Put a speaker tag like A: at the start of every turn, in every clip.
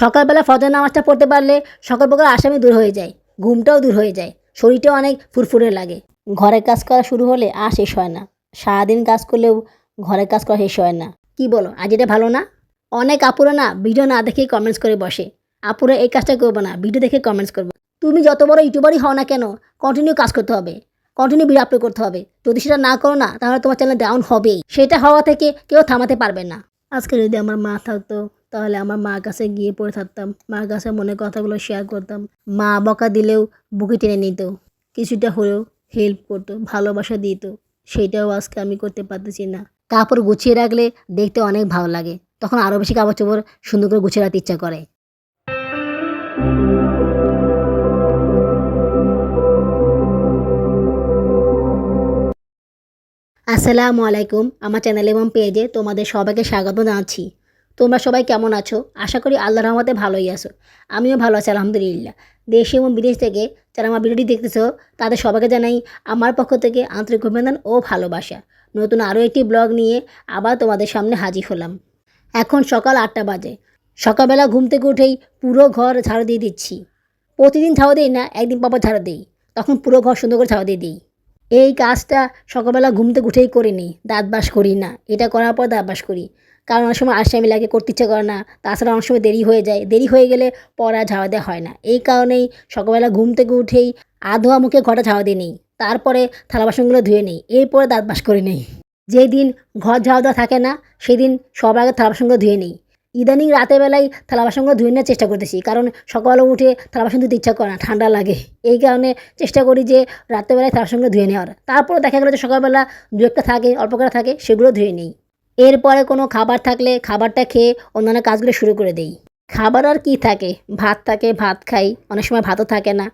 A: সকালবেলা ফজর নামাজটা পড়তে পারলে সকল প্রকার আসামি দূর হয়ে যায়, ঘুমটাও দূর হয়ে যায়, শরীরটাও অনেক ফুরফুরে লাগে। ঘরের কাজ করা শুরু হলে আর শেষ হয় না। সারাদিন কাজ করলেও ঘরের কাজ করা শেষ হয় না। কি বলো, আজ এটা ভালো না? অনেক আপুরা না ভিডিও না দেখেই কমেন্টস করে বসে, আপুরা এই কাজটা করবো না, ভিডিও দেখে কমেন্টস করবো। তুমি যত বড় ইউটিউবারই হও না কেন, কন্টিনিউ কাজ করতে হবে, কন্টিনিউ ভিডিও আপলোড করতে হবে। যদি সেটা না করো না, তাহলে তোমার চ্যানেল ডাউন হবেই। সেটা হওয়া থেকে কেউ থামাতে পারবে না। আজকে যদি আমার মা থাকতো, তাহলে আমার মার কাছে গিয়ে পড়ে থাকতাম, মার কাছে মনের কথাগুলো শেয়ার করতাম। মা বকা দিলেও বুকে টেনে নিত, কিছুটা হলেও হেল্প করতো, ভালোবাসা দিত। সেইটাও আজকে আমি করতে পারতেছি না। কাপড় গুছিয়ে রাখলে দেখতে অনেক ভালো লাগে, তখন আরও বেশি কাপড় চোপড় সুন্দর করে গুছিয়ে রাখতে ইচ্ছা করে। আসসালামু আলাইকুম, আমার চ্যানেল এবং পেজে তোমাদের সবাইকে স্বাগত জানাচ্ছি। তোমরা সবাই কেমন আছো? আশা করি আল্লাহর রহমতে ভালোই আছো। আমিও ভালো আছি আলহামদুলিল্লাহ। দেশে এবং বিদেশ থেকে যারা আমার ভিডিওটি দেখতেছো, তাদের সবাইকে জানাই আমার পক্ষ থেকে আন্তরিক অভিনন্দন ও ভালোবাসা। নতুন আরও একটি ব্লগ নিয়ে আবার তোমাদের সামনে হাজির হলাম। এখন সকাল 8টা বাজে। সকালবেলা ঘুম থেকে উঠেই পুরো ঘর ঝাড়ু দিয়ে দিচ্ছি। প্রতিদিন ঝাড়ু দিই না, একদিন পর পর ঝাড়ু দিই, তখন পুরো ঘর সুন্দর করে ঝাড়ু দিয়ে দিই। এই কাজটা সকালবেলা ঘুম থেকে উঠেই করে নিই, দাঁত ব্রাশ করি না। এটা করার পর দাঁত ব্রাশ করি, কারণ অনেক সময় আলসেমি লাগে, করতে ইচ্ছে করে না। তাছাড়া অনেক সময় দেরি হয়ে যায়, দেরি হয়ে গেলে পড়া ঝাড়া দেওয়া হয় না। এই কারণেই সকালবেলা ঘুম থেকে উঠেই আধোয়া মুখে ঘরটা ঝাড়ু দিয়ে নিই, তারপরে থালা বাসনগুলো ধুয়ে নিই, এরপরে দাঁত ব্রাশ করে নিই। যেদিন ঘর ঝাড়ু দেওয়া থাকে না, সেদিন সবার আগে থালা বাসনগুলো ধুয়ে নিই। ইদানিং রাতের বেলায় থালা বাসনগুলো ধুয়ে নেওয়ার চেষ্টা করতেছি, কারণ সকালে উঠে থালা বাসন ধুতে ইচ্ছা করে না, ঠান্ডা লাগে। এই কারণে চেষ্টা করি যে রাত্রেবেলায় থালা বাসনগুলো ধুয়ে নেওয়ার। তারপরে দেখা গেলো যে সকালবেলা দু একটা থাকে, অল্প করে থাকে, সেগুলো ধুয়ে নিই। এরপরে কোনো খাবার থাকলে খাবারটা খেয়ে অন্যান্য কাজগুলো শুরু করে দেই। খাবার আর কি থাকে, ভাত থাকে, ভাত খাই, অনেক সময় ভাতও থাকে না।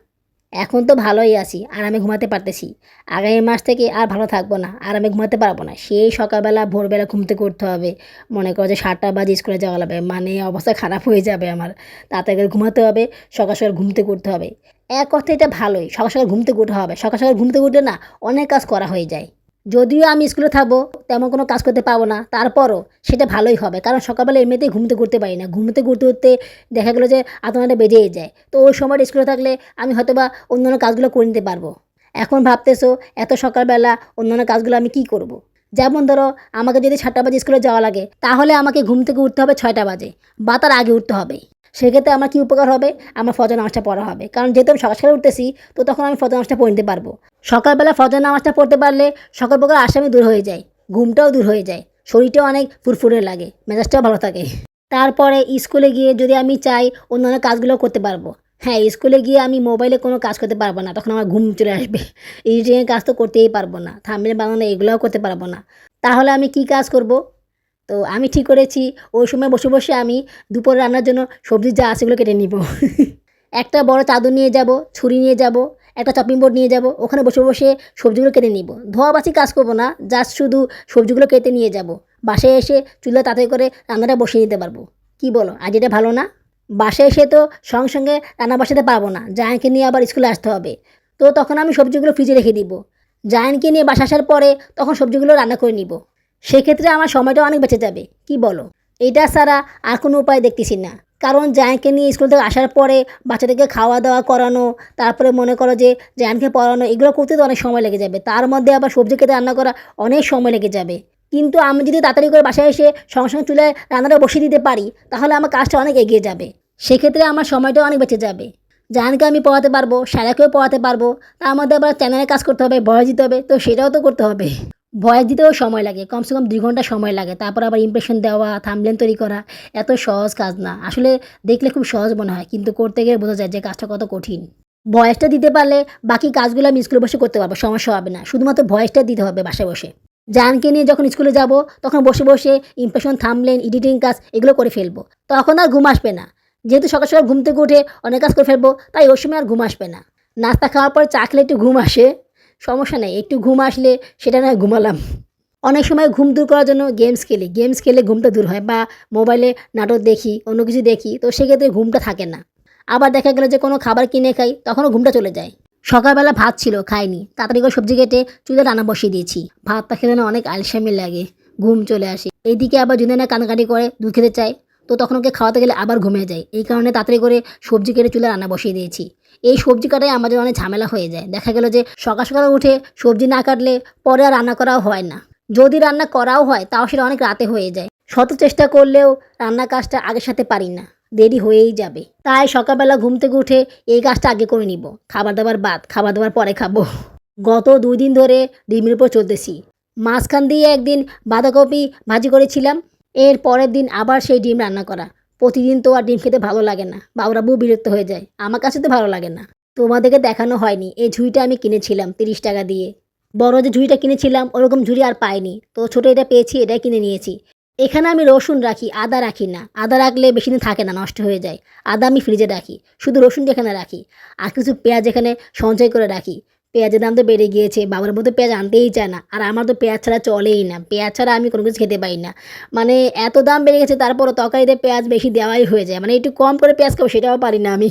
A: এখন তো ভালোই আছি, আরামে ঘুমাতে পারতেছি। আগামী মাস থেকে আর ভালো থাকবো না, আরামে ঘুমাতে পারবো না। সেই সকালবেলা ভোরবেলা ঘুম থেকে উঠতে হবে, মনে করো যে 7টা বাজে স্কুলে যাওয়া লাগবে, মানে অবস্থা খারাপ হয়ে যাবে আমার। তাড়াতাড়ি করে ঘুমাতে হবে, সকাল সকাল ঘুম থেকে উঠতে হবে। এক অর্থে এটা ভালোই, সকাল সকাল ঘুম থেকে উঠতে হবে। সকাল সকাল ঘুম থেকে উঠলে না অনেক কাজ করা হয়ে যায়। যদিও আমি স্কুলে থাকবো, তেমন কোনো কাজ করতে পারবো না, তারপরও সেটা ভালোই হবে, কারণ সকালবেলা এমনিতেই ঘুম থেকে উঠতে পারি না। ঘুম থেকে উঠতে উঠতে দেখা গেলো যে আধ ঘন্টা বেজেই যায়। তো ওই সময়টা স্কুলে থাকলে আমি হয়তোবা অন্যান্য কাজগুলো করে নিতে পারবো। এখন ভাবতেছো এত সকালবেলা অন্যান্য কাজগুলো আমি কি করব। যেমন ধরো, আমাকে যদি 7টা বাজে স্কুলে যাওয়া লাগে, তাহলে আমাকে ঘুম থেকে উঠতে হবে 6টা বাজে বা তার আগে উঠতে হবে। সেক্ষেত্রে আমার কী উপকার হবে? আমার ফজর নামাজটা পড়া হবে, কারণ যেহেতু আমি সকাল সকালে উঠতেছি, তো তখন আমি ফজর নামাজটা পড়ে নিতে পারবো। সকালবেলা ফজর নামাজটা পড়তে পারলে সকল প্রকার আসামি দূর হয়ে যায়, ঘুমটাও দূর হয়ে যায়, শরীরটাও অনেক ফুরফুরে লাগে, মেজাজটাও ভালো থাকে। তারপরে স্কুলে গিয়ে যদি আমি চাই অন্যান্য কাজগুলো করতে পারবো। হ্যাঁ, স্কুলে গিয়ে আমি মোবাইলে কোনো কাজ করতে পারবো না, তখন আমার ঘুম চলে আসবে। এডিটিংয়ের কাজ তো করতেই পারবো না, থাম্বনেল বানানো এগুলোও করতে পারবো না। তাহলে আমি কি কাজ করব? তো আমি ঠিক করেছি, ওই সময় বসে বসে আমি দুপুরে রান্নার জন্য সবজি যা আছে সেগুলো কেটে নিব। একটা বড় চাদর নিয়ে যাব, ছুরি নিয়ে যাব, একটা চপিং বোর্ড নিয়ে যাব, ওখানে বসে বসে সবজিগুলো কেটে নিব। ধোয়াবাছি কাজ করব না, জাস্ট শুধু সবজিগুলো কেটে নিয়ে যাব। বাসায় এসে চুলা তাড়াতাড়ি করে রান্নাটা বসিয়ে নিতে পারবো। কি বলো, আজ এটা ভালো না? বাসায় এসে তো সঙ্গে সঙ্গে রান্না বসাতে পারবো না, জায়ানকে নিয়ে আবার স্কুলে আসতে হবে। তো তখন আমি সবজিগুলো ফ্রিজে রেখে দিব। জায়ানকে নিয়ে বাসা আসার পরে তখন সবজিগুলো রান্না করে নিব। সেক্ষেত্রে আমার সময়টা অনেক বেঁচে যাবে। কি বলো? এটা ছাড়া আর কোনো উপায় দেখতেছি না, কারণ জায়ানকে নিয়ে স্কুল থেকে আসার পরে বাচ্চাদেরকে খাওয়া দাওয়া করানো, তারপরে মনে করো যে জায়ানকে পড়ানো, এগুলো করতে তো অনেক সময় লেগে যাবে। তার মধ্যে আবার সবজি কেটে রান্না করা অনেক সময় লেগে যাবে। কিন্তু আমি যদি তাড়াতাড়ি করে বাসায় এসে সঙ্গে সঙ্গে চুলায় রান্নাটা বসিয়ে দিতে পারি, তাহলে আমার কাজটা অনেক এগিয়ে যাবে। সেক্ষেত্রে আমার সময়টাও অনেক বেঁচে যাবে। জায়ানকে আমি পড়াতে পারবো, সারাকেও পড়াতে পারবো। তার মধ্যে আবার চ্যানেলে কাজ করতে হবে, ভয়েস দিতে হবে, তো সেটাও তো করতে হবে। ভয়েস দিতেও সময় লাগে, কমসে কম 2 ঘন্টা সময় লাগে। তারপর আবার ইমপ্রেশন দেওয়া, থাম্বনেল তৈরি করা, এত সহজ কাজ না। আসলে দেখলে খুব সহজ মনে হয়, কিন্তু করতে গেলে বোঝা যায় যে কাজটা কত কঠিন। ভয়েসটা দিতে পারলে বাকি কাজগুলো আমি স্কুলে বসে করতে পারবো, সমস্যা হবে না। শুধুমাত্র ভয়েসটা দিতে হবে বাসায় বসে। জানকে নিয়ে যখন স্কুলে যাব, তখন বসে বসে ইমপ্রেশন, থাম্বনেল, এডিটিং কাজ এগুলো করে ফেলবো। তখন আর ঘুম আসবে না। যেহেতু সকাল সকাল ঘুম থেকে উঠে অনেক কাজ করে ফেলবো, তাই ওই সময় আর ঘুম আসবে না। নাস্তা খাওয়ার পর চা খেলে একটু ঘুম আসে, সমস্যা নেই, একটু ঘুম আসলে সেটা নয় ঘুমালাম। অনেক সময় ঘুম দূর করার জন্য গেমস খেলি, গেমস খেলে ঘুমটা দূর হয়, বা মোবাইলে নাটক দেখি, অন্য কিছু দেখি, তো সেক্ষেত্রে ঘুমটা থাকে না। আবার দেখা গেলো যে কোনো খাবার কিনে খাই, তখনও ঘুমটা চলে যায়। সকালবেলা ভাত ছিল, খাইনি, তাড়াতাড়ি করে সবজি কেটে চুলে রান্না বসিয়ে দিয়েছি। ভাতটা খেলে না অনেক আলসেমি লাগে, ঘুম চলে আসে। এইদিকে আবার যদি না কান্নাকাটি করে দুধ খেতে চায়, তো তখন ওকে খাওয়াতে গেলে আবার ঘুমিয়ে যায়। এই কারণে তাড়াতাড়ি করে সবজি কেটে চুলায় রান্না বসিয়ে দিয়েছি। এই সবজি কাটাই আমাদের অনেক ঝামেলা হয়ে যায়। দেখা গেল যে সকাল সকাল উঠে সবজি না কাটলে পরে আর রান্না করাও হয় না। যদি রান্না করাও হয় তাও সেটা অনেক রাতে হয়ে যায়। শত চেষ্টা করলেও রান্নার কাজটা আগের সাথে পারি না, দেরি হয়েই যাবে। তাই সকালবেলা ঘুম থেকে উঠে এই কাজটা আগে করে নিব। খাবার দাবার বাদ, খাবার দাবার পরে খাবো। গত ২ দিন ধরে ডিমের উপর চলতেছি। মাঝখান দিয়ে একদিন বাঁধাকপি ভাজি করেছিলাম। এর পরের দিন আবার সেই ডিম রান্না করা। প্রতিদিন তো আর ডিম খেতে ভালো লাগে না। বাবুরাবু বিরক্ত হয়ে যায়। আমার কাছে তো ভালো লাগে না। তোমাদেরকে দেখানো হয়নি। এই ঝুড়িটা আমি কিনেছিলাম ৩০ টাকা দিয়ে। বড় যে ঝুড়িটা কিনেছিলাম ওরকম ঝুড়ি আর পাইনি। তো ছোট এটা পেয়েছি, এটাই কিনে নিয়েছি। এখানে আমি রসুন রাখি, আদা রাখি না। আদা রাখলে বেশিদিন থাকে না, নষ্ট হয়ে যায়। আদা আমি ফ্রিজে রাখি। শুধু রসুনটা এখানে রাখি। আর কিছু পেঁয়াজ এখানে সঞ্চয় করে রাখি। পেঁয়াজের দাম তো বেড়ে গিয়েছে। বাবার মতো পেঁয়াজ আনতেই চায় না। আর আমার তো পেঁয়াজ ছাড়া চলেই না। পেঁয়াজ ছাড়া আমি কোনো কিছু খেতে পারি না। মানে এত দাম বেড়ে গেছে, তারপরও তরকারিতে পেঁয়াজ বেশি দেওয়াই হয়ে যায়। মানে একটু কম করে পেঁয়াজ খাবো সেটাও পারি না আমি।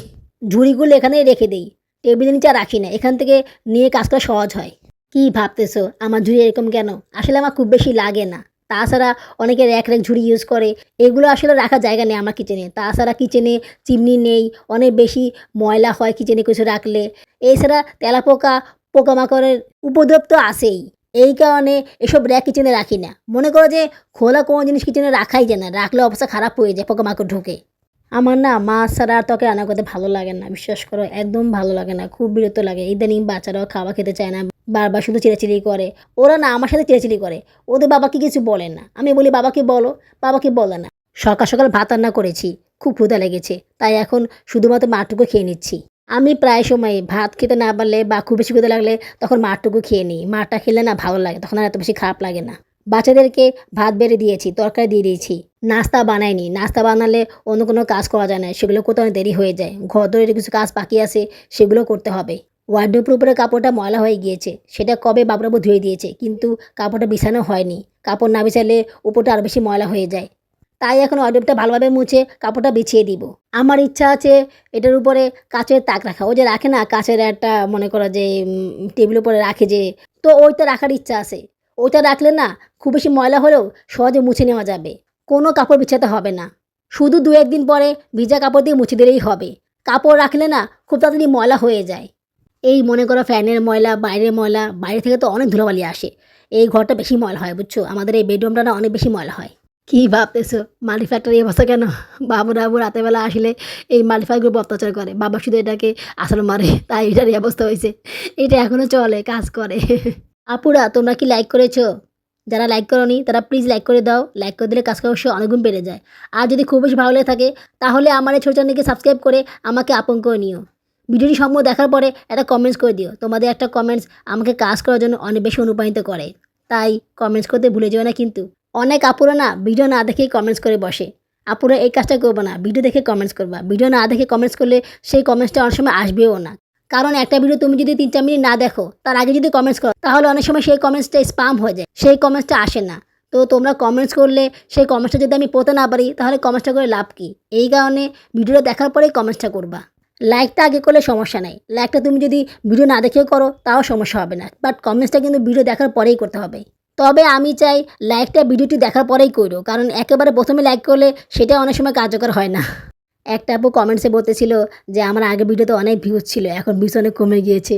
A: ঝুড়িগুলো এখানেই রেখে দেই। টেবিলের নিচে আর রাখি না। এখান থেকে নিয়ে কাজ করা সহজ হয়। কি ভাবতেছো আমার ঝুড়ি এরকম কেন? আসলে আমার খুব বেশি লাগে না। তাছাড়া অনেকে র্যাক র্যাক ঝুড়ি ইউজ করে। এগুলো আসলে রাখার জায়গা নেই আমার কিচেনে। তাছাড়া কিচেনে চিমনি নেই। অনেক বেশি ময়লা হয় কিচেনে কিছু রাখলে। এছাড়া তেলাপোকা, পোকামাকড়ের উপদ্রব তো আছেই। এই কারণে এসব র্যাক কিচেনে রাখি না। মনে করো যে খোলা কোনো জিনিস কিচেনে রাখাই যায় না। রাখলে অবস্থা খারাপ হয়ে যায়, পোকামাকড় ঢোকে। আমার না মাছ ছাড়া আর তরকারি রান্না করতে ভালো লাগে না। বিশ্বাস করো, একদম ভালো লাগে না। খুব বিরক্ত লাগে। ইদানিং বাচ্চারাও খাওয়া খেতে চায় না। বারবার শুধু চিল্লাচিল্লি করে। ওরা না আমার সাথে চিল্লাচিল্লি করে। ওদের বাবাকে কিছু বলে না। আমি বলি বাবাকে বলো, বাবাকে বলে না। সকাল সকাল ভাত রান্না করেছি। খুব ক্ষুধা লেগেছে। তাই এখন শুধুমাত্র মাঠটুকু খেয়ে নিচ্ছি। আমি প্রায় সময় ভাত খেতে না পারলে বা খুব বেশি ক্ষুধা লাগলে তখন মাঠটুকু খেয়ে নিই। মাঠটা খেলে না ভালো লাগে। তখন আর এত বেশি খারাপ লাগে না। বাচ্চাদেরকে ভাত বেড়ে দিয়েছি, তরকারি দিয়ে দিয়েছি। নাস্তা বানাইনি। নাস্তা বানালে অন্য কোনো কাজ করা যায় না। সেগুলো করতে অনেক দেরি হয়ে যায়। ঘর দরের কিছু কাজ বাকি আছে, সেগুলো করতে হবে। ওয়ার্ডরোবের উপরে কাপড়টা ময়লা হয়ে গিয়েছে। সেটা কবে বাবুরাবু ধুয়ে দিয়েছে, কিন্তু কাপড়টা বিছানো হয়নি। কাপড় না বিছালে উপরটা আরও বেশি ময়লা হয়ে যায়। তাই এখন ওয়ার্ডরোবটা ভালোভাবে মুছে কাপড়টা বিছিয়ে দিব। আমার ইচ্ছা আছে এটার উপরে কাচের তাক রাখা। ওই যে রাখে না কাচের একটা, মনে করো যে টেবিলের উপরে রাখে যে, তো ওইটা রাখার ইচ্ছা আছে। ওইটা রাখলে না খুব বেশি ময়লা হলেও সহজে মুছে নেওয়া যাবে। কোনো কাপড় বিছাতে হবে না। শুধু ২-১ দিন পরে ভিজা কাপড় দিয়ে মুছে দিলেই হবে। কাপড় রাখলে না খুব তাড়াতাড়ি ময়লা হয়ে যায়। এই মনে করো ফ্যানের ময়লা, বাইরের ময়লা, বাইরে থেকে তো অনেক ধুলোবালি আসে। এই ঘরটা বেশি ময়লা হয় বুঝছো? আমাদের এই বেডরুমটা না অনেক বেশি ময়লা হয়। কি ভাবতেছো মাল্টি ফ্যাক্টরি অবস্থা কেন? বাবু রাতেরবেলা আসলে এই মাল্টি ফ্যাক্টরি অত্যাচার করে। বাবা শুধু এটাকে আসলে মারে, তাই এটার এই অবস্থা হয়েছে। এটা এখনো চলে, কাজ করে। আপুরা তোমরা কি লাইক করেছো? যারা লাইক করোনি তারা প্লিজ লাইক করে দাও। লাইক করে দিলে কাজ করার অবশ্যই অনেকগুণ বেড়ে যায়। আর যদি খুব বেশি ভালো লেগে থাকে তাহলে আমার এই ছোট চ্যানেলকে সাবস্ক্রাইব করে আমাকে আপন করে নিও। ভিডিওটি সম্পূর্ণ দেখার পরে একটা কমেন্টস করে দিও। তোমাদের একটা কমেন্টস আমাকে কাজ করার জন্য অনেক বেশি অনুপ্রাণিত করে। তাই কমেন্টস করতে ভুলে যেও না কিন্তু। অনেক আপুরা না ভিডিও না দেখেই কমেন্টস করে বসে। আপুরা এই কাজটা করবে না, ভিডিও দেখে কমেন্টস করবা। ভিডিও না দেখে কমেন্টস করলে সেই কমেন্টসটা অনেক সময় আসবেও না। কারণ একটা ভিডিও তুমি যদি ৩-৪ মিনিট না দেখো, তার আগে যদি কমেন্টস করো তাহলে অনেক সময় সেই কমেন্টসটা স্পাম হয়ে যায়। সেই কমেন্টসটা আসে না। তো তোমরা কমেন্টস করলে সেই কমেন্টসটা যদি আমি পড়তে না পারি তাহলে কমেন্টসটা করে লাভ কী? এই কারণে ভিডিওটা দেখার পরেই কমেন্টসটা করবা। লাইকটা আগে করলে সমস্যা নাই। লাইকটা তুমি যদি ভিডিও না দেখেও করো তাও সমস্যা হবে না। বাট কমেন্টসটা কিন্তু ভিডিও দেখার পরেই করতে হবে। তবে আমি চাই লাইকটা ভিডিওটি দেখার পরেই করো। কারণ একেবারে প্রথমে লাইক করলে সেটা অনেক সময় কার্যকর হয় না। একটা আপু কমেন্টসে বলতেছিল যে আমার আগের ভিডিওতে অনেক ভিউজ ছিল, এখন ভিউজ অনেক কমে গিয়েছে।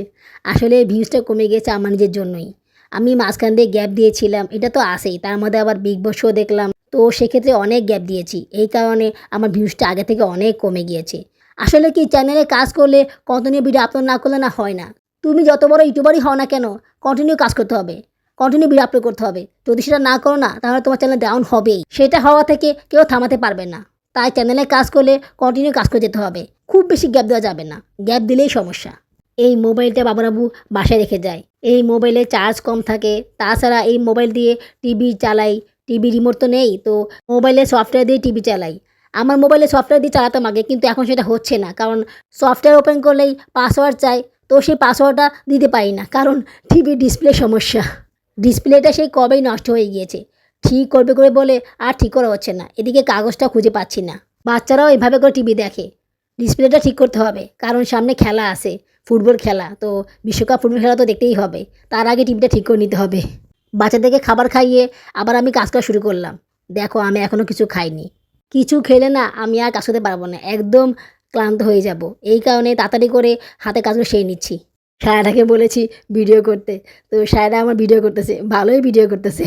A: আসলে ভিউজটা কমে গিয়েছে আমার নিজের জন্যই। আমি মাঝখান দিয়ে গ্যাপ দিয়েছিলাম, এটা তো আসেই। তার মধ্যে আবার বিগ বস শো দেখলাম, তো সেক্ষেত্রে অনেক গ্যাপ দিয়েছি। এই কারণে আমার ভিউজটা আগে থেকে অনেক কমে গিয়েছে। আসলে কি চ্যানেলে কাজ করলে কন্টিনিউ ভিডিও আপলোড না করলে না হয় না। তুমি যত বড় ইউটিউবারই হও না কেন, কন্টিনিউ কাজ করতে হবে, কন্টিনিউ ভিডিও আপলোড করতে হবে। যদি সেটা না করো না তাহলে তোমার চ্যানেল ডাউন হবেই। সেটা হওয়া থেকে কেউ থামাতে পারবে না। তাই চ্যানেলে কাজ করলে কন্টিনিউ কাজ করে যেতে হবে। খুব বেশি গ্যাপ দেওয়া যাবে না। গ্যাপ দিলেই সমস্যা। এই মোবাইলটা বাবুরাবু বাসায় রেখে যায়। এই মোবাইলে চার্জ কম থাকে। তাছাড়া এই মোবাইল দিয়ে টিভি চালাই। টিভি রিমোট তো নেই, তো মোবাইলে সফটওয়্যার দিয়ে টিভি চালাই। আমার মোবাইলে সফটওয়্যার দিয়ে চালাতাম আগে, কিন্তু এখন সেটা হচ্ছে না। কারণ সফটওয়্যার ওপেন করলেই পাসওয়ার্ড চাই, তো সেই পাসওয়ার্ডটা দিতে পারি না। কারণ টিভির ডিসপ্লে সমস্যা। ডিসপ্লেটা সেই কবেই নষ্ট হয়ে গিয়েছে। ঠিক করবে করে বলে আর ঠিক করা হচ্ছে না। এদিকে কাগজটা খুঁজে পাচ্ছি না। বাচ্চারাও এভাবে করে টিভি দেখে। ডিসপ্লেটা ঠিক করতে হবে, কারণ সামনে খেলা আছে, ফুটবল খেলা। তো বিশ্বকাপ ফুটবল খেলা তো দেখতেই হবে। তার আগে টিভিটা ঠিক করে নিতে হবে। বাচ্চাদেরকে খাবার খাইয়ে আবার আমি কাজ করা শুরু করলাম। দেখো আমি এখনও কিছু খাইনি। কিছু খেলে না আমি আর কাজ করতে পারবো না, একদম ক্লান্ত হয়ে যাব। এই কারণে তাড়াতাড়ি করে হাতে কাজগুলো সেরে নিচ্ছি। সায়রাকে বলেছি ভিডিও করতে, তো সায়রা আমার ভিডিও করতেছে, ভালোই ভিডিও করতেছে।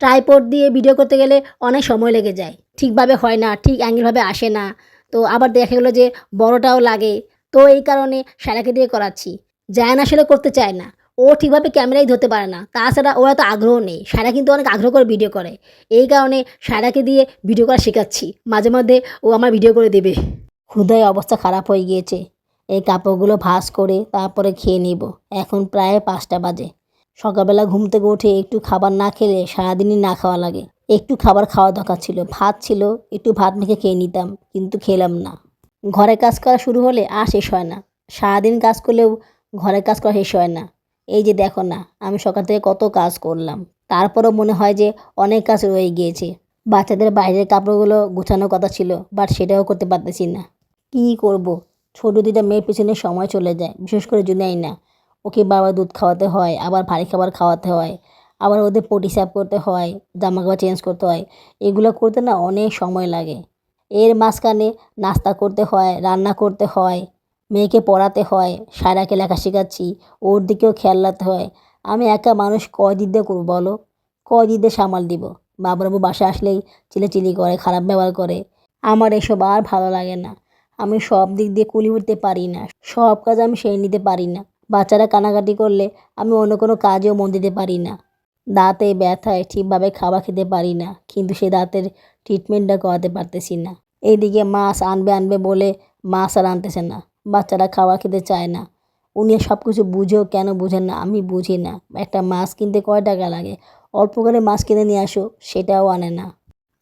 A: ট্রাইপড দিয়ে ভিডিও করতে গেলে অনেক সময় লেগে যায়, ঠিকভাবে হয় না, ঠিক অ্যাঙ্গেলভাবে আসে না, তো আবার দেখা গেলো যে বড়টাও লাগে। তো এই কারণে সায়রাকে দিয়ে করাচ্ছি। জায়ান আসলে করতে চায় না, ও ঠিকভাবে ক্যামেরাই ধরতে পারে না, তাছাড়া ওর এত আগ্রহ নেই। সায়রা কিন্তু অনেক আগ্রহ করে ভিডিও করে, এই কারণে সায়রাকে দিয়ে ভিডিও করা শেখাচ্ছি। মাঝে মধ্যে ও আমার ভিডিও করে দেবে। ক্ষুধায় অবস্থা খারাপ হয়ে গিয়েছে, এই কাপড়গুলো ভাঁজ করে তারপরে খেয়ে নিব। এখন প্রায় 5টা বাজে। সকালবেলা ঘুম থেকে উঠে একটু খাবার না খেলে সারাদিনই না খাওয়া লাগে। একটু খাবার খাওয়া দরকার ছিল, ভাত ছিল, একটু ভাত মেখে খেয়ে নিতাম, কিন্তু খেলাম না। ঘরে কাজ করা শুরু হলে আর শেষ হয় না, সারাদিন কাজ করলেও ঘরের কাজ করা শেষ হয় না। এই যে দেখো না, আমি সকাল থেকে কত কাজ করলাম, তারপরও মনে হয় যে অনেক কাজ রয়ে গিয়েছে। বাচ্চাদের বাইরের কাপড়গুলো গোছানোর কথা ছিল, বাট সেটাও করতে পারতেছি না। কী করব, ছোটো 2টা মেয়ের পেছনে সময় চলে যায়, বিশেষ করে জুনাইনা। ওকে বারবার দুধ খাওয়াতে হয়, আবার ভারী খাবার খাওয়াতে হয়, আবার ওদের পটি সাফ করতে হয়, জামা কাপড় চেঞ্জ করতে হয়। এগুলো করতে না অনেক সময় লাগে। এর মাঝখানে নাস্তা করতে হয়, রান্না করতে হয়, মেয়েকে পড়াতে হয়, সায়রাকে লেখা শেখাচ্ছি, ওর দিকেও খেয়াল রাখতে হয়। আমি একা মানুষ কয়দিক দিয়ে করবো বলো, কয়দিক দিয়ে সামাল দিব। বাবুরাবু বাসায় আসলেই চিল্লাচিল্লি করে, খারাপ ব্যবহার করে। আমার এসব আর ভালো লাগে না। আমি সব দিক দিয়ে কুলি উঠতে পারি না, সব কাজ আমি সেরে নিতে পারি না। বাচ্চারা কান্নাকাটি করলে আমি অন্য কোনো কাজেও মন দিতে পারি না। দাঁতে ব্যথায় ঠিকভাবে খাবার খেতে পারি না, কিন্তু সে দাঁতের ট্রিটমেন্টটা করাতে পারতেছি না। এইদিকে মাছ আনবে আনবে বলে মাছ আর আনতেছে না, বাচ্চারা খাবার খেতে চায় না। উনি সব কিছু বুঝেও কেন বুঝেন না আমি বুঝি না। একটা মাছ কিনতে কয় টাকা লাগে, অল্প করে মাছ কিনে নিয়ে আসো, সেটাও আনে না।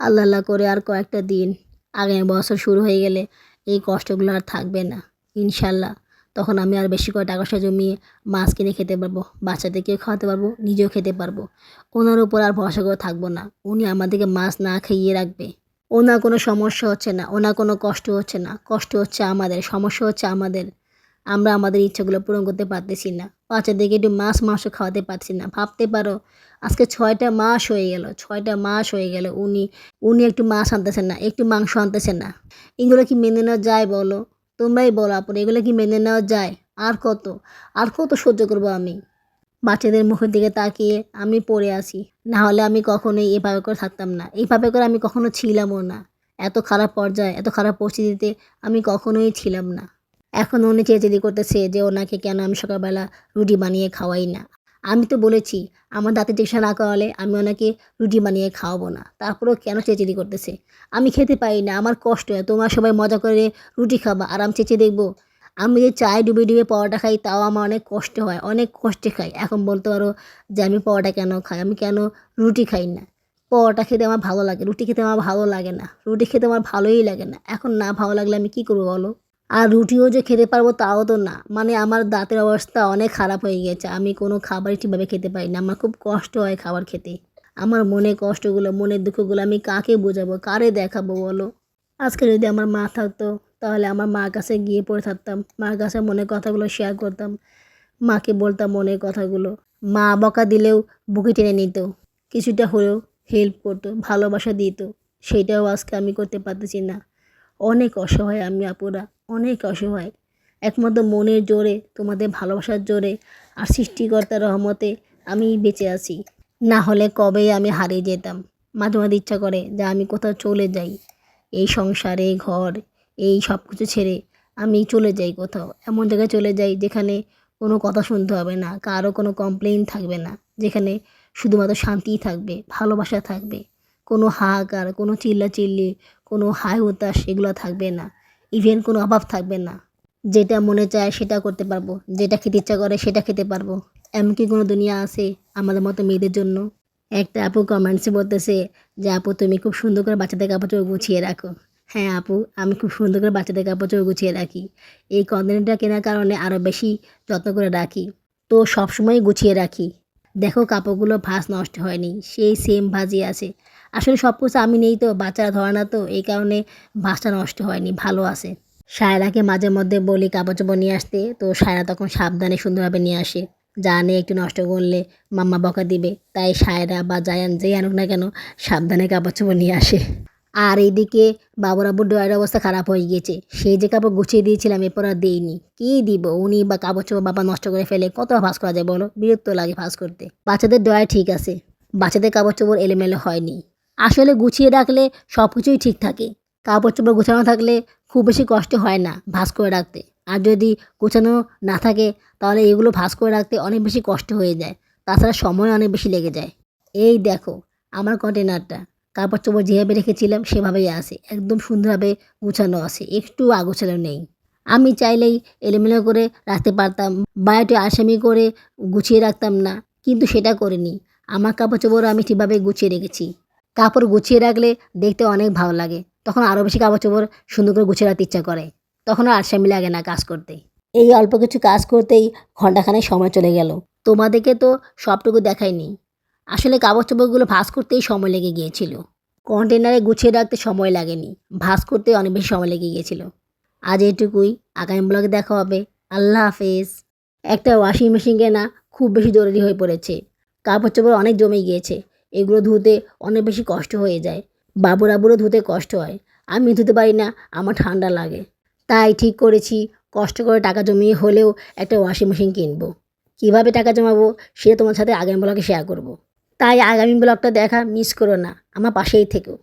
A: আল্লাহ আল্লাহ করে আর কয়েকটা দিন, আগামী বছর শুরু হয়ে গেলে এই কষ্টগুলো আর থাকবে না ইনশাল্লাহ। তখন আমি আর বেশি করে টাকা পয়সা জমিয়ে মাছ কিনে খেতে পারবো, বাচ্চাদেরকেও খাওয়াতে পারবো, নিজেও খেতে পারবো। ওনার উপর আর ভরসা করে থাকবো না, উনি আমাদেরকে মাছ না খাইয়ে রাখবে। ওনার কোনো সমস্যা হচ্ছে না, ওনার কোনো কষ্ট হচ্ছে না, কষ্ট হচ্ছে আমাদের, সমস্যা হচ্ছে আমাদের। আমরা আমাদের ইচ্ছাগুলো পূরণ করতে পারতেছি না, বাচ্চাদেরকে একটু মাছ মাংস খাওয়াতে পারছি না। ভাবতে পারো, আজকে 6টা মাস হয়ে গেল, 6টা মাস হয়ে গেল উনি উনি একটু মাছ আনতেছেন না, একটু মাংস আনতেছেন না। এগুলো কি মেনে নেওয়া যায় বলো? তোমরাই বলো আপু, এগুলো কি মেনে নেওয়া যায়? আর কত, আর কত সহ্য করবো আমি? বাচ্চাদের মুখের দিকে তাকিয়ে আমি পড়ে আছি। না হলে আমি কখনোই এভাবে করে থাকতাম না, এইভাবে করে আমি কখনো ছিলামও না। এত খারাপ পর্যায়ে, এত খারাপ পরিস্থিতিতে আমি কখনোই ছিলাম না। এখন উনি চেঁচামেচি করতেছে যে ওনাকে কেন আমি সকালবেলা রুটি বানিয়ে খাওয়াই না। আমি তো বলেছি আমার দাঁতের চিকিৎসা না করালে আমি ওনাকে রুটি বানিয়ে খাওয়াবো না, তারপরেও কেন চেঁচামেচি করতেছে? আমি খেতে পারি না, আমার কষ্ট হয়। তোমরা সবাই মজা করে রুটি খাবা আর আমি চেঁচিয়ে দেখবো? আমি যে চায়ে ডুবিয়ে ডুবিয়ে পরোটা খাই, তাও আমার অনেক কষ্ট হয়, অনেক কষ্টে খাই। এখন বলতে পারো যে আমি পরোটা কেন খাই, আমি কেন রুটি খাই না? পরোটা খেতে আমার ভালো লাগে, রুটি খেতে আমার ভালো লাগে না। রুটি খেতে আমার ভালোই লাগে না। এখন না ভালো লাগলে আমি কী করবো বলো? আর রুটিও যে খেতে পারবো তাও তো না, মানে আমার দাঁতের অবস্থা অনেক খারাপ হয়ে গিয়েছে, আমি কোনো খাবারই ঠিকভাবে খেতে পারি না, আমার খুব কষ্ট হয় খাবার খেতে। আমার মনের কষ্টগুলো, মনের দুঃখগুলো আমি কাকে বোঝাবো, কারে দেখাবো বলো? আজকে যদি আমার মা থাকতো, তাহলে আমার মার কাছে গিয়ে পড়ে থাকতাম, মার কাছে মনের কথাগুলো শেয়ার করতাম, মাকে বলতাম মনের কথাগুলো। মা বকা দিলেও বুকে টেনে নিত, কিছুটা হলেও হেল্প করতো, ভালোবাসা দিত। সেটাও আজকে আমি করতে পারতেছি না। অনেক অসহায় আমি আপুরা, অনেক অসহায়। একমাত্র মনের জোরে, তোমাদের ভালোবাসার জোরে আর সৃষ্টিকর্তার রহমতে আমি বেঁচে আছি। না হলে কবেই আমি হারিয়ে যেতাম। মাঝে মাঝে ইচ্ছা করে যে আমি কোথাও চলে যাই, এই সংসার, এই ঘর, এই সব কিছু ছেড়ে আমি চলে যাই কোথাও, এমন জায়গায় চলে যাই যেখানে কোনো কথা শুনতে হবে না, কারো কোনো কমপ্লেইন থাকবে না, যেখানে শুধুমাত্র শান্তিই থাকবে, ভালোবাসা থাকবে, কোনো হাহাকার, কোনো চিল্লাচিল্লি, কোনো হাই হুতাশ এগুলো থাকবে না। ইভেন কোনো অভাব থাকবে না। যেটা মনে চায় সেটা করতে পারবো, যেটা খেতে ইচ্ছা করে সেটা খেতে পারবো। এমন কি কোনো দুনিয়া আছে আমাদের মতো মেয়েদের জন্য? একটা আপু কমেন্টসে বলতেছে যে আপু তুমি খুব সুন্দর করে বাচ্চাদের কাপড় গুছিয়ে রাখো। হ্যাঁ আপু, আমি খুব সুন্দর করে বাচ্চাদের কাপড় গুছিয়ে রাখি। এই কন্টেন্টটা কেনার কারণে আরও বেশি যত্ন করে রাখি, তো সবসময় গুছিয়ে রাখি। দেখো কাপড়গুলো ভাঁজ নষ্ট হয়নি, সেই সেম ভাঁজই আছে। আসলে সব কিছু আমি নেই তো, বাচ্চারা ধরে না, তো এই কারণে ভাঁজটা নষ্ট হয়নি, ভালো আছে। সায়রাকে মাঝে মধ্যে বলি কাপড় চোপড় নিয়ে আসতে, তো সায়রা তখন সাবধানে সুন্দরভাবে নিয়ে আসে। যা নিয়ে একটু নষ্ট করলে মাম্মা বকা দিবে, তাই সায়রা বা জায়ান যেই আনুক না কেন সাবধানে কাপড় চোপড় নিয়ে আসে। আর এইদিকে বাবুর আব্বুর ড্রয়ের অবস্থা খারাপ হয়ে গিয়েছে। সেই যে কাপড় গুছিয়ে দিয়েছিলাম এরপর আর দেইনি। কী দিব? উনি বা কাপড় চোপড় বাবা নষ্ট করে ফেলে কত ভাঁজ করা যায় বলো? বিরক্ত লাগে ভাঁজ করতে। বাচ্চাদের ড্রয়ার ঠিক আছে, বাচ্চাদের কাপড় চোপড় এলোমেলো হয়নি। আসলে গুছিয়ে রাখলে সব কিছুই ঠিক থাকে। কাপড় চোপড় গোছানো থাকলে খুব বেশি কষ্ট হয় না ভাঁজ করে রাখতে। আর যদি গোছানো না থাকে তাহলে এগুলো ভাঁজ করে রাখতে অনেক বেশি কষ্ট হয়ে যায়। তাছাড়া সময় অনেক বেশি লেগে যায়। এই দেখো আমার কন্টেনারটা। কাপড় চোপড় যেভাবে রেখেছিলাম সেভাবেই আছে। একদম সুন্দরভাবে গুছানো আছে। একটু আগোছালো নেই। আমি চাইলেই এলোমেলো করে রাখতে পারতাম বা একটু আলসেমি করে গুছিয়ে রাখতাম না। কিন্তু সেটা করিনি। আমার কাপড় চোপড় আমি ঠিকভাবে গুছিয়ে রেখেছি। কাপড় গুছিয়ে রাখলে দেখতে অনেক ভালো লাগে। তখন আরও বেশি কাপড় চোপড় সুন্দর করে গুছিয়ে রাখতে ইচ্ছা করে। তখন আর আলসেমি লাগে না কাজ করতে। এই অল্প কিছু কাজ করতেই ঘন্টাখানেক সময় চলে গেল। তোমাদেরকে তো সবটুকু দেখাইনি। আসলে কাপড় চোপড়গুলো ভাঁজ করতেই সময় লেগে গিয়েছিল। কন্টেনারে গুছিয়ে রাখতে সময় লাগেনি, ভাঁজ করতে অনেক বেশি সময় লেগে গিয়েছিল। আজ এইটুকুই, আগামী ব্লগে দেখা হবে। আল্লাহ হাফেজ। একটা ওয়াশিং মেশিন কেনা খুব বেশি জরুরি হয়ে পড়েছে। কাপড় চোপড় অনেক জমে গিয়েছে। এগুলো ধুতে অনেক বেশি কষ্ট হয়ে যায়। বাবুর আব্বুরও ধুতে কষ্ট হয়। আমি ধুতে পারি না, আমার ঠান্ডা লাগে। তাই ঠিক করেছি কষ্ট করে টাকা জমিয়ে হলেও একটা ওয়াশিং মেশিন কিনবো। কীভাবে টাকা জমাবো সেটা তোমার সাথে আগামী ব্লগে শেয়ার করব। তাই আগামী ব্লগটা দেখা মিস করো না, আমার পাশেই থেকো।